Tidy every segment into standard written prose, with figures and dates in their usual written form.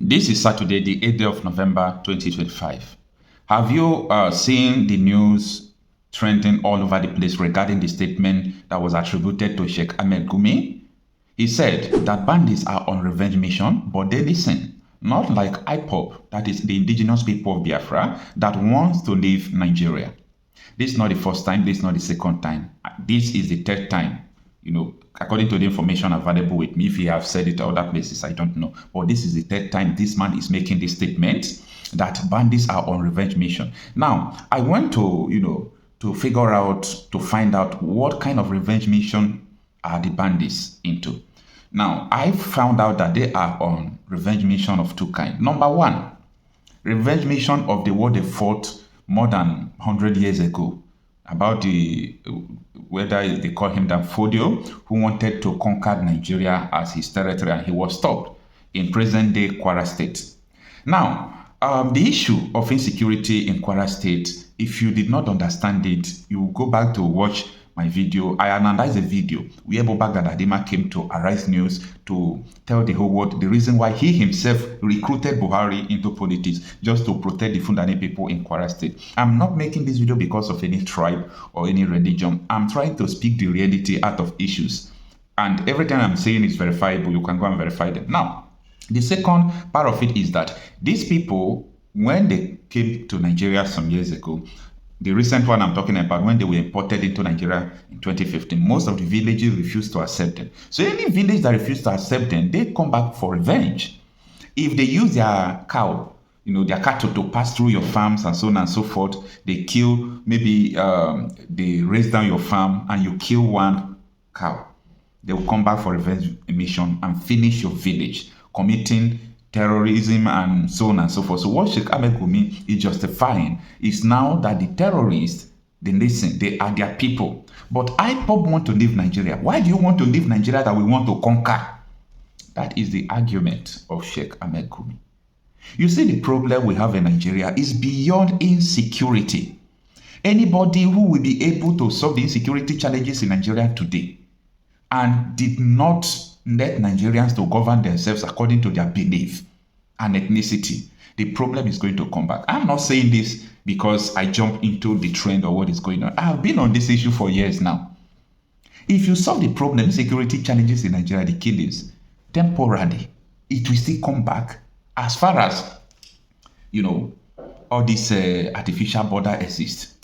This is Saturday, the 8th day of November 2025. Have you seen the news trending all over the place regarding the statement that was attributed to Sheikh Gumi? He said that bandits are on revenge mission, but they listen, not like IPOB, that is the indigenous people of Biafra, that wants to leave Nigeria. This is not the first time, this is not the second time. This is the third time. According to the information available with me, if he have said it other places, I don't know. But this is the third time this man is making this statement that bandits are on revenge mission. Now, I want to, to find out what kind of revenge mission are the bandits into. Now, I found out that they are on revenge mission of two kinds. Number one, revenge mission of the war they fought more than 100 years ago, about whether they call him Danfodio, who wanted to conquer Nigeria as his territory, and he was stopped in present-day Kwara State. Now, the issue of insecurity in Kwara State, if you did not understand it, you go back to watch my video. I analyzed a video where Ebuka Obi came to Arise News to tell the whole world the reason why he himself recruited Buhari into politics, just to protect the Fulani people in Kwara State. I'm not making this video because of any tribe or any religion. I'm trying to speak the reality out of issues. And everything I'm saying is verifiable. You can go and verify them. Now, the second part of it is that these people, when they came to Nigeria some years ago, the recent one I'm talking about, when they were imported into Nigeria in 2015, most of the villages refused to accept them. So any village that refused to accept them, they come back for revenge. If they use their cow, their cattle to pass through your farms and so on and so forth, they kill, maybe they raise down your farm and you kill one cow. They will come back for revenge mission and finish your village, committing terrorism and so on and so forth. So what Sheikh Gumi is justifying is now that the terrorists, they listen, they are their people. But IPOB want to leave Nigeria. Why do you want to leave Nigeria that we want to conquer? That is the argument of Sheikh Gumi. You see, the problem we have in Nigeria is beyond insecurity. Anybody who will be able to solve the insecurity challenges in Nigeria today and did not let Nigerians to govern themselves according to their belief and ethnicity, the problem is going to come back. I'm not saying this because I jump into the trend or what is going on. I've been on this issue for years now. If you solve the problem, security challenges in Nigeria, the killings, temporarily, it will still come back as far as, all this artificial border exists.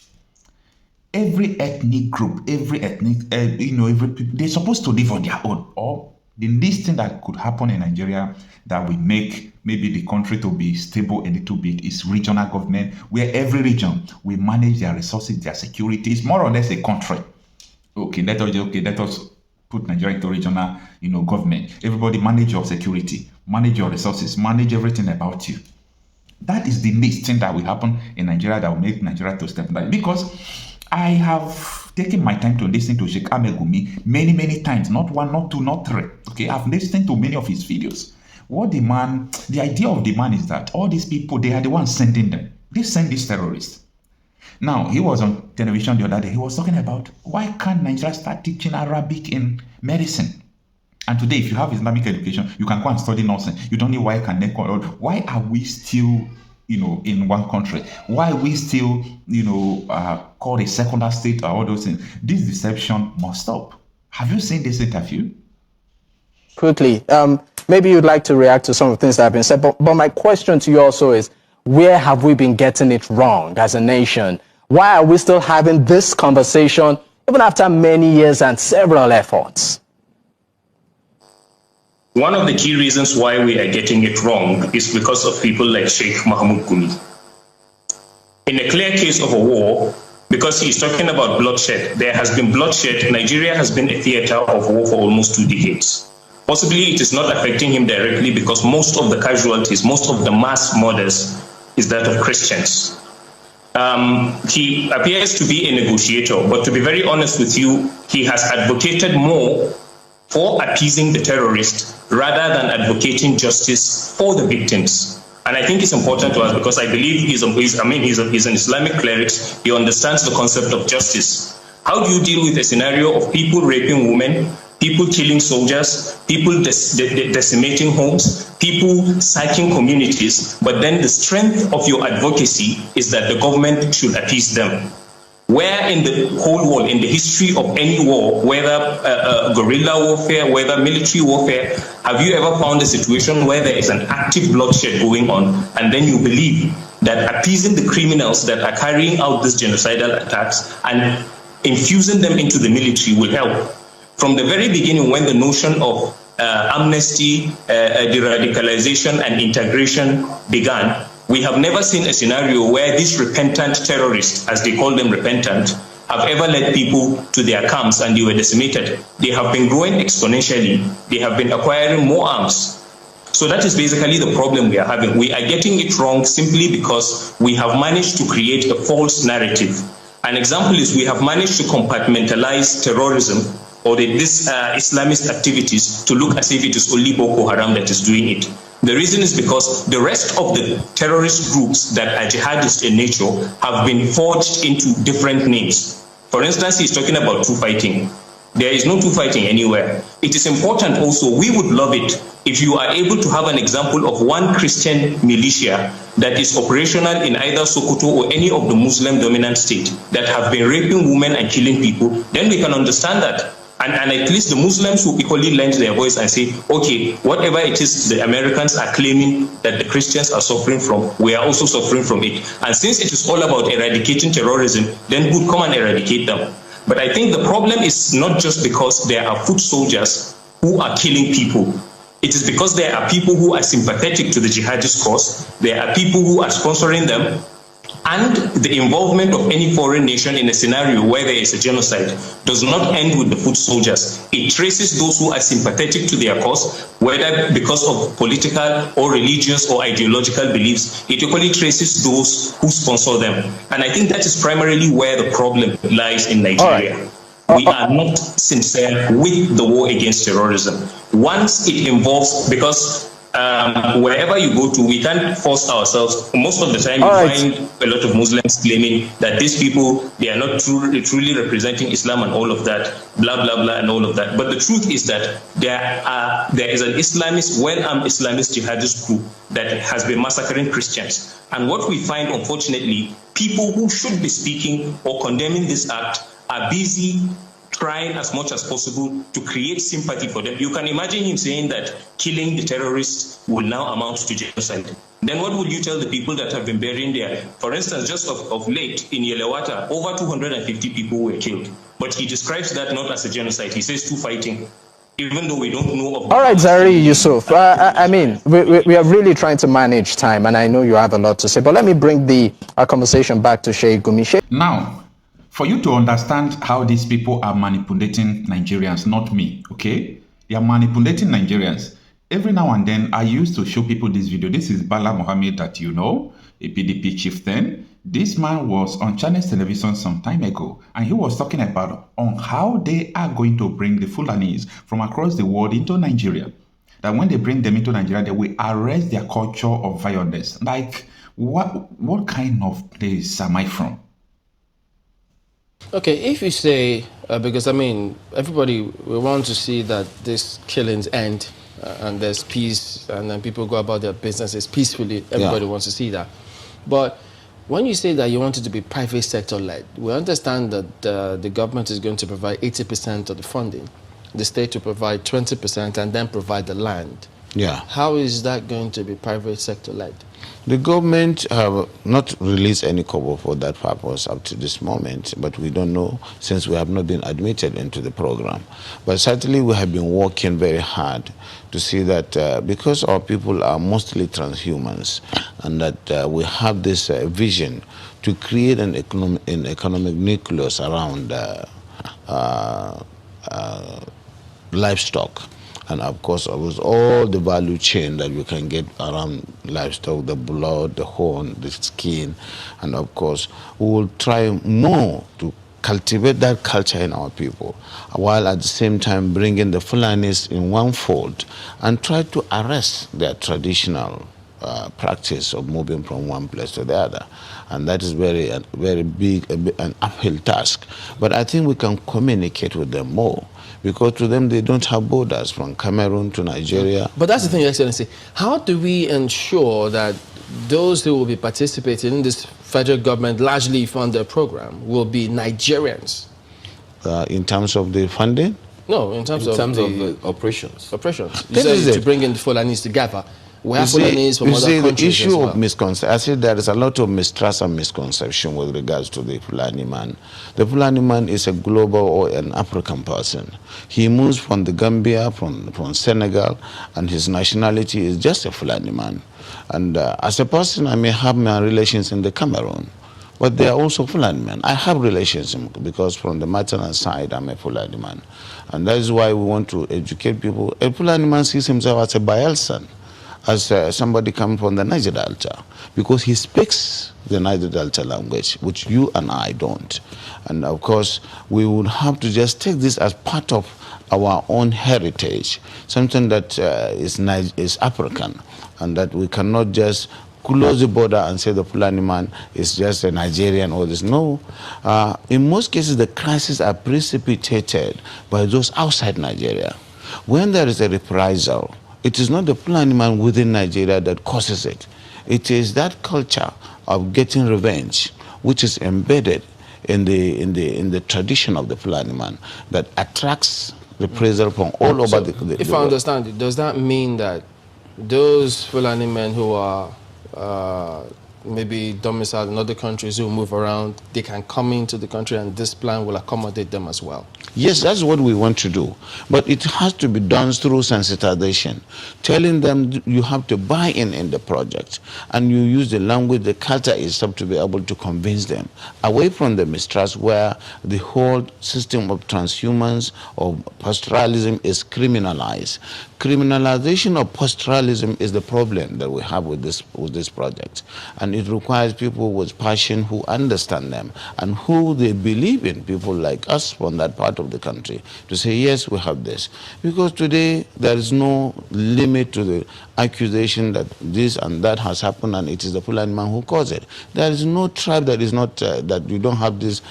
Every ethnic group, they're supposed to live on their own. Or the least thing that could happen in Nigeria that will make maybe the country to be stable a little bit is regional government, where every region will manage their resources, their security. It's more or less a country. Let us put Nigeria into regional, government. Everybody manage your security, manage your resources, manage everything about you. That is the least thing that will happen in Nigeria that will make Nigeria to step back. Because I have taken my time to listen to Sheikh Gumi many times, not one, not two, not three. Okay, I've listened to many of his videos. The idea of the man is that all these people, they are the ones sending them. They send these terrorists. Now, he was on television the other day. He was talking about why can't Nigeria start teaching Arabic in medicine? And today, if you have Islamic education, you can go and study nursing. You don't need why are we still in one country? Why are we still, called a secular state or all those things? This deception must stop. Have you seen this interview? Quickly, maybe you'd like to react to some of the things that have been said, but my question to you also is, where have we been getting it wrong as a nation? Why are we still having this conversation even after many years and several efforts? One of the key reasons why we are getting it wrong is because of people like Sheikh Gumi. In a clear case of a war, because he's talking about bloodshed, there has been bloodshed. Nigeria has been a theater of war for almost 2 decades. Possibly it is not affecting him directly because most of the casualties, most of the mass murders is that of Christians. He appears to be a negotiator, but to be very honest with you, he has advocated more for appeasing the terrorists rather than advocating justice for the victims. And I think it's important to us because I believe he's an Islamic cleric. He understands the concept of justice. How do you deal with a scenario of people raping women, people killing soldiers, people decimating homes, people sacking communities, but then the strength of your advocacy is that the government should appease them. Where in the whole world, in the history of any war, whether guerrilla warfare, whether military warfare, have you ever found a situation where there is an active bloodshed going on, and then you believe that appeasing the criminals that are carrying out these genocidal attacks and infusing them into the military will help? From the very beginning, when the notion of amnesty, de-radicalization and integration began, we have never seen a scenario where these repentant terrorists, as they call them repentant, have ever led people to their camps and they were decimated. They have been growing exponentially. They have been acquiring more arms. So that is basically the problem we are having. We are getting it wrong simply because we have managed to create a false narrative. An example is we have managed to compartmentalize terrorism or these Islamist activities to look as if it is only Boko Haram that is doing it. The reason is because the rest of the terrorist groups that are jihadist in nature have been forged into different names. For instance, he's talking about two fighting. There is no two fighting anywhere. It is important also, we would love it if you are able to have an example of one Christian militia that is operational in either Sokoto or any of the Muslim dominant state that have been raping women and killing people, then we can understand that. And at least the Muslims will equally lend their voice and say, okay, whatever it is the Americans are claiming that the Christians are suffering from, we are also suffering from it. And since it is all about eradicating terrorism, then good, come and eradicate them. But I think the problem is not just because there are foot soldiers who are killing people. It is because there are people who are sympathetic to the jihadist cause, there are people who are sponsoring them, and the involvement of any foreign nation in a scenario where there is a genocide does not end with the foot soldiers. It traces those who are sympathetic to their cause, whether because of political or religious or ideological beliefs. It equally traces those who sponsor them. And I think that is primarily where the problem lies in Nigeria. We are not sincere with the war against terrorism. Once it involves, because wherever you go to, we can't force ourselves. Most of the time, you find a lot of Muslims claiming that these people, they are not truly representing Islam and all of that, blah, blah, blah, and all of that. But the truth is that there is an Islamist, well-armed Islamist jihadist group that has been massacring Christians. And what we find, unfortunately, people who should be speaking or condemning this act are busy trying as much as possible to create sympathy for them. You can imagine him saying that killing the terrorists will now amount to genocide. Then what would you tell the people that have been burying there? For instance, just of late in Yelewata, over 250 people were killed. But he describes that not as a genocide. He says two fighting, even though we don't know of... All right, Zari Yusuf. I mean, we are really trying to manage time, and I know you have a lot to say. But let me bring the conversation back to Sheikh Gumi. Now, for you to understand how these people are manipulating Nigerians, not me, okay? They are manipulating Nigerians. Every now and then, I used to show people this video. This is Bala Mohammed that you know, a PDP chieftain. This man was on Chinese television some time ago, and he was talking about on how they are going to bring the Fulanis from across the world into Nigeria. That when they bring them into Nigeria, they will arrest their culture of violence. Like, what kind of place am I from? Okay, if you say, because I mean, everybody we want to see that these killings end and there's peace and then people go about their businesses peacefully, everybody wants to see that. But when you say that you want it to be private sector led, we understand that the government is going to provide 80% of the funding, the state to provide 20% and then provide the land. Yeah. How is that going to be private sector led? The government have not released any cover for that purpose up to this moment, but we don't know since we have not been admitted into the program. But certainly we have been working very hard to see that because our people are mostly transhumans and that we have this vision to create an economic nucleus around livestock. And of course, with all the value chain that we can get around livestock, the blood, the horn, the skin, and of course, we will try more to cultivate that culture in our people, while at the same time bringing the Fulanis in one fold and try to arrest their traditional practice of moving from one place to the other. And that is very big, an uphill task. But I think we can communicate with them more, because to them they don't have borders from Cameroon to Nigeria. But that's the thing, Your Excellency. How do we ensure that those who will be participating in this federal government largely funded program will be Nigerians? In terms of the funding? No, in terms of the operations. Operations. You said to bring in the Fulanis together. We have Fulanis from other countries the issue as well. of misconception, I said there is a lot of mistrust and misconception with regards to the Fulani man. The Fulani man is a global or an African person. He moves from the Gambia, from Senegal, and his nationality is just a Fulani man. And as a person, I may have my relations in the Cameroon, but they are also Fulani men. I have relations because from the maternal side, I'm a Fulani man. And that is why we want to educate people. A Fulani man sees himself as a Bayelsan, as somebody coming from the Niger Delta, because he speaks the Niger Delta language, which you and I don't. And of course, we would have to just take this as part of our own heritage, something that is African, and that we cannot just close the border and say the Fulani man is just a Nigerian or this. No. In most cases, the crises are precipitated by those outside Nigeria. When there is a reprisal, it is not the Fulani man within Nigeria that causes it. It is that culture of getting revenge, which is embedded in the tradition of the Fulani man, that attracts reprisal from all over the world. If I understand it, does that mean that those Fulani men who are maybe domiciled in other countries who move around, they can come into the country and this plan will accommodate them as well? Yes, that's what we want to do. But it has to be done through sensitization, telling them you have to buy in the project, and you use the language, the culture itself to be able to convince them, away from the mistrust where the whole system of transhumance or pastoralism is criminalized. Criminalization of pastoralism is the problem that we have with this project. And it requires people with passion who understand them and who they believe in, people like us from that part of the country, to say, yes, we have this. Because today there is no limit to the accusation that this and that has happened and it is the Fulani man who caused it. There is no tribe that is not, that you don't have this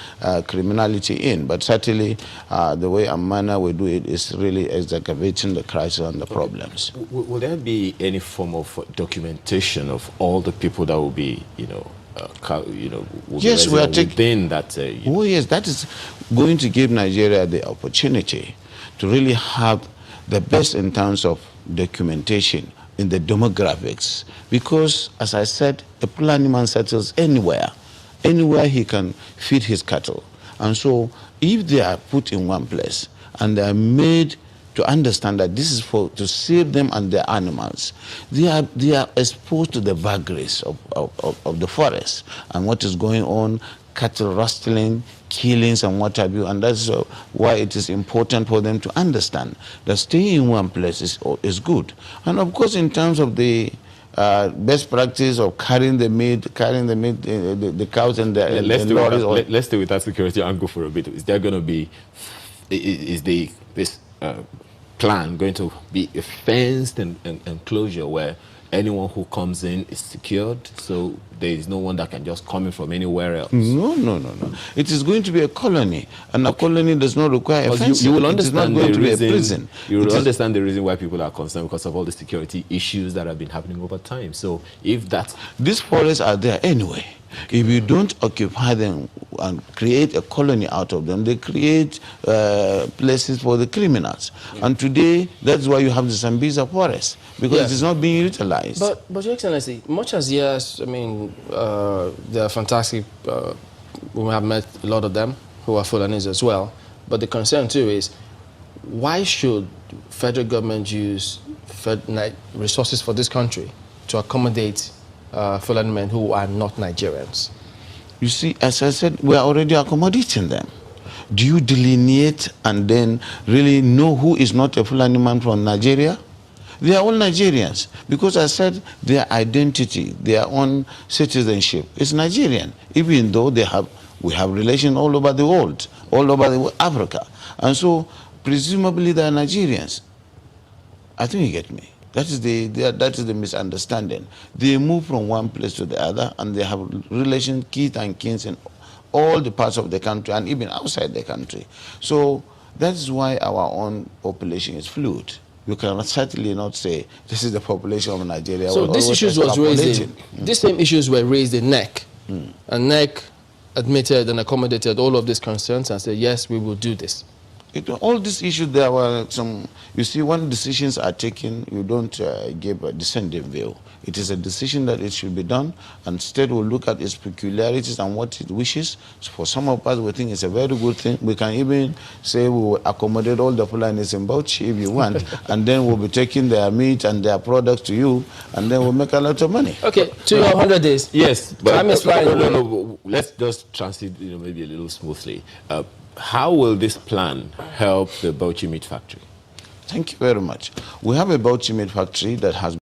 criminality in. But certainly the way and manner we do it is really exacerbating the crisis and the problems. Will there be any form of documentation of all the people that will be, yes, we are within that? Oh yes, that is going to give Nigeria the opportunity to really have the best in terms of documentation in the demographics, because as I said, a Fulani man settles anywhere he can feed his cattle. And so if they are put in one place and they are made to understand that this is to save them and their animals, they are exposed to the vagaries of the forest and what is going on, cattle rustling, killings and what have you. And that's why it is important for them to understand that staying in one place is good. And of course, in terms of the best practice of carrying the meat, the cows and the lorries. Let's stay with that security angle for a bit. Is there going to be, this plan going to be a fenced enclosure where anyone who comes in is secured, so there is no one that can just come in from anywhere else? No. It is going to be a colony, and a colony does not require a fence. You will understand it is not going to be a prison. You will understand the reason why people are concerned, because of all the security issues that have been happening over time. So if that... These forests are there anyway. If you don't occupy them and create a colony out of them, they create places for the criminals. Yeah. And today, that's why you have the Sambisa forest, because it is not being utilized. But Your Excellency, much as yes, I mean, they are fantastic. We have met a lot of them who are Fulanis as well. But the concern too is, why should federal government use resources for this country to accommodate Fulani men who are not Nigerians? You see, as I said, we are already accommodating them. Do you delineate and then really know who is not a Fulani man from Nigeria? They are all Nigerians, because I said their identity, their own citizenship is Nigerian, even though we have relations all over the world, all over Africa. And so, presumably they are Nigerians. I think you get me. That is the misunderstanding. They move from one place to the other, and they have relations, kith and kins in all the parts of the country and even outside the country. So that is why our own population is fluid. You can certainly not say this is the population of Nigeria. So these issues was raised in, these same issues were raised in NEC. And NEC admitted and accommodated all of these concerns and said, yes, we will do this. All these issues, there were some, you see, when decisions are taken, you don't give a dissenting view. It is a decision that it should be done, and state will look at its peculiarities and what it wishes. So for some of us, we think it's a very good thing. We can even say we will accommodate all the Fulanis in Bauchi if you want, and then we'll be taking their meat and their products to you, and then we'll make a lot of money. Okay, to your 100 days. Yes, but time is fine. No, let's just transit, maybe a little smoothly. How will this plan help the Bauchi meat factory? Thank you very much. We have a Bauchi meat factory that has